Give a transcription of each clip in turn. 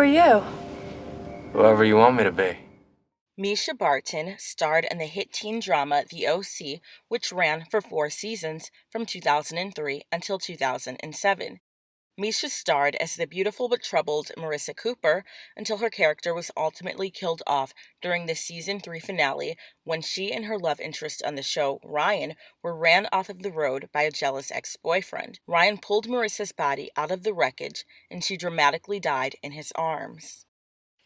you? Whoever you want me to be. Mischa Barton starred in the hit teen drama The O.C., which ran for 4 seasons from 2003 until 2007. Mischa starred as the beautiful but troubled Marissa Cooper until her character was ultimately killed off during the season 3 finale when she and her love interest on the show, Ryan, were ran off of the road by a jealous ex-boyfriend. Ryan pulled Marissa's body out of the wreckage and she dramatically died in his arms.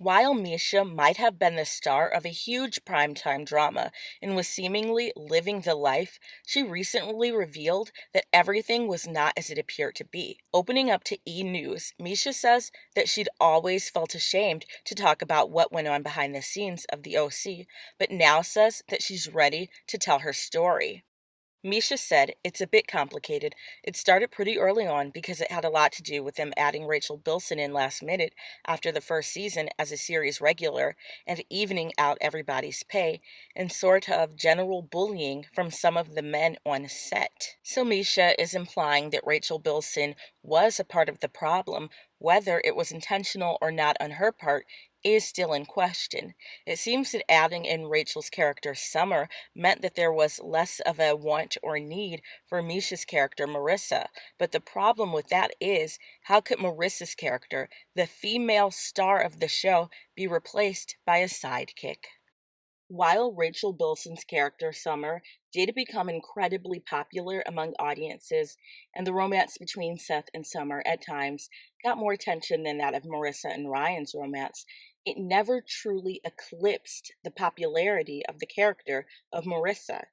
While Mischa might have been the star of a huge primetime drama and was seemingly living the life, she recently revealed that everything was not as it appeared to be. Opening up to E! News, Mischa says that she'd always felt ashamed to talk about what went on behind the scenes of the OC, but now says that she's ready to tell her story. Mischa said, "It's a bit complicated. It started pretty early on because it had a lot to do with them adding Rachel Bilson in last minute after the first season as a series regular and evening out everybody's pay and sort of general bullying from some of the men on set." So Mischa is implying that Rachel Bilson was a part of the problem, whether it was intentional or not on her part is still in question. It seems that adding in Rachel's character Summer meant that there was less of a want or need for Mischa's character Marissa, but the problem with that is, how could Marissa's character, the female star of the show, be replaced by a sidekick? While Rachel Bilson's character Summer did become incredibly popular among audiences, and the romance between Seth and Summer at times got more attention than that of Marissa and Ryan's romance, it never truly eclipsed the popularity of the character of Marissa.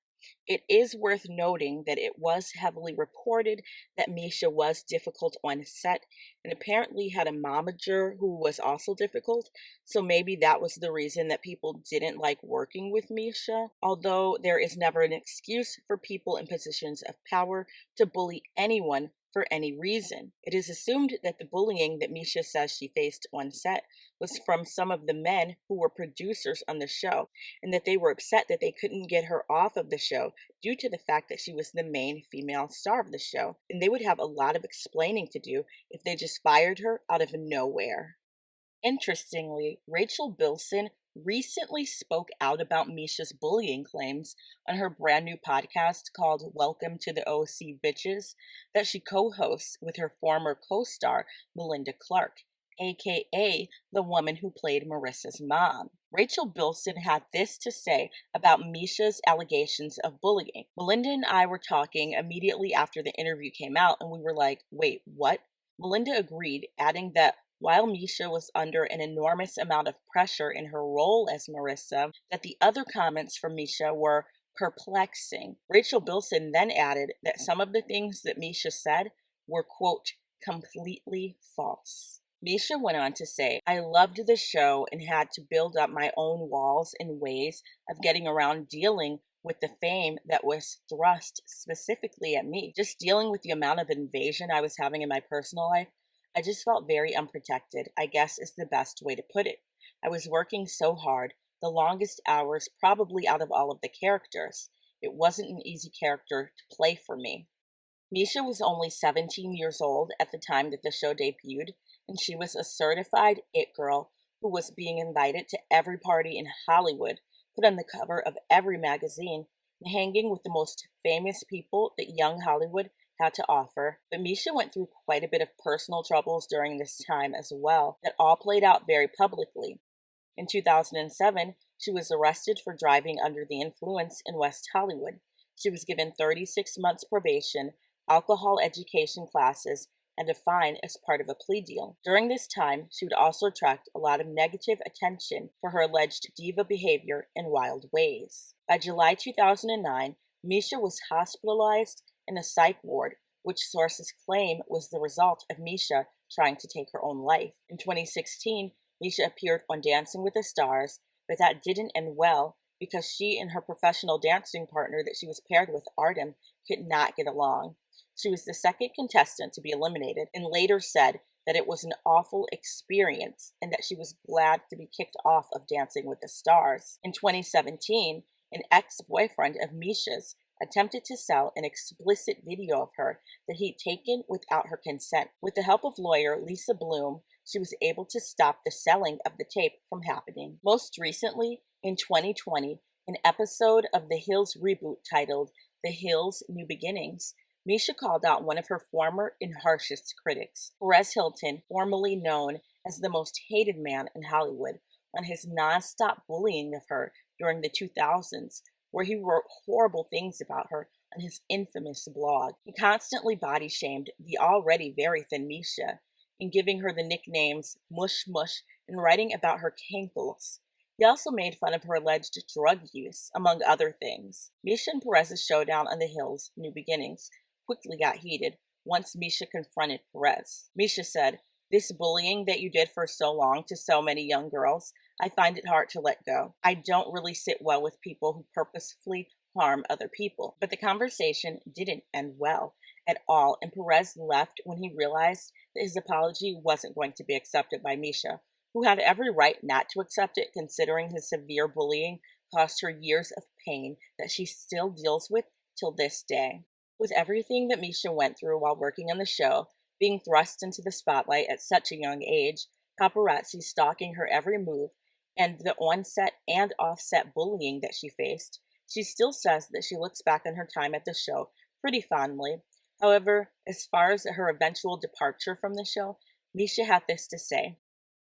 It is worth noting that it was heavily reported that Mischa was difficult on set and apparently had a momager who was also difficult, so maybe that was the reason that people didn't like working with Mischa, although there is never an excuse for people in positions of power to bully anyone for any reason. It is assumed that the bullying that Mischa says she faced on set was from some of the men who were producers on the show, and that they were upset that they couldn't get her off of the show due to the fact that she was the main female star of the show, and they would have a lot of explaining to do if they just fired her out of nowhere. Interestingly, Rachel Bilson recently spoke out about Mischa's bullying claims on her brand new podcast called Welcome to the OC Bitches that she co-hosts with her former co-star Melinda Clark, aka the woman who played Marissa's mom. Rachel Bilson had this to say about Mischa's allegations of bullying. Melinda and I were talking immediately after the interview came out, and we were like, wait, what? Melinda agreed, adding that while Mischa was under an enormous amount of pressure in her role as Marissa, that the other comments from Mischa were perplexing. Rachel Bilson then added that some of the things that Mischa said were, quote, completely false. Mischa went on to say, "I loved the show and had to build up my own walls and ways of getting around dealing with the fame that was thrust specifically at me. Just dealing with the amount of invasion I was having in my personal life, I just felt very unprotected, I guess is the best way to put it. I was working so hard, the longest hours probably out of all of the characters. It wasn't an easy character to play for me." Mischa was only 17 years old at the time that the show debuted, and she was a certified it girl who was being invited to every party in Hollywood, put on the cover of every magazine, and hanging with the most famous people that young Hollywood had to offer. But Mischa went through quite a bit of personal troubles during this time as well, that all played out very publicly. In 2007, she was arrested for driving under the influence in West Hollywood. She was given 36 months probation, alcohol education classes, and a fine as part of a plea deal. During this time, she would also attract a lot of negative attention for her alleged diva behavior and wild ways. By July 2009, Mischa was hospitalized in a psych ward, which sources claim was the result of Mischa trying to take her own life. In 2016, Mischa appeared on Dancing with the Stars, but that didn't end well because she and her professional dancing partner that she was paired with, Artem, could not get along. She was the second contestant to be eliminated and later said that it was an awful experience and that she was glad to be kicked off of Dancing with the Stars. In 2017, an ex-boyfriend of Mischa's attempted to sell an explicit video of her that he'd taken without her consent. With the help of lawyer Lisa Bloom, she was able to stop the selling of the tape from happening. Most recently, in 2020, an episode of The Hills reboot titled The Hills New Beginnings, Mischa called out one of her former and harshest critics, Perez Hilton, formerly known as the most hated man in Hollywood, on his nonstop bullying of her during the 2000s, where he wrote horrible things about her on his infamous blog. He constantly body shamed the already very thin Mischa, in giving her the nicknames Mush Mush and writing about her cankles. He also made fun of her alleged drug use, among other things. Mischa and Perez's showdown on the Hills, New Beginnings, quickly got heated once Mischa confronted Perez. Mischa said, "This bullying that you did for so long to so many young girls, I find it hard to let go. I don't really sit well with people who purposefully harm other people." But the conversation didn't end well at all, and Perez left when he realized that his apology wasn't going to be accepted by Mischa, who had every right not to accept it considering his severe bullying cost her years of pain that she still deals with till this day. With everything that Mischa went through while working on the show, being thrust into the spotlight at such a young age, paparazzi stalking her every move, and the on-set and off-set bullying that she faced, she still says that she looks back on her time at the show pretty fondly. However, as far as her eventual departure from the show, Mischa had this to say: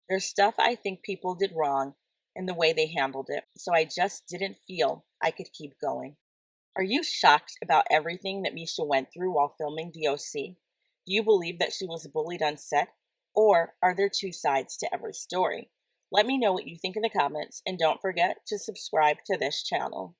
"There's stuff I think people did wrong in the way they handled it, so I just didn't feel I could keep going." Are you shocked about everything that Mischa went through while filming the OC? Do you believe that she was bullied on set? Or are there two sides to every story? Let me know what you think in the comments, and don't forget to subscribe to this channel.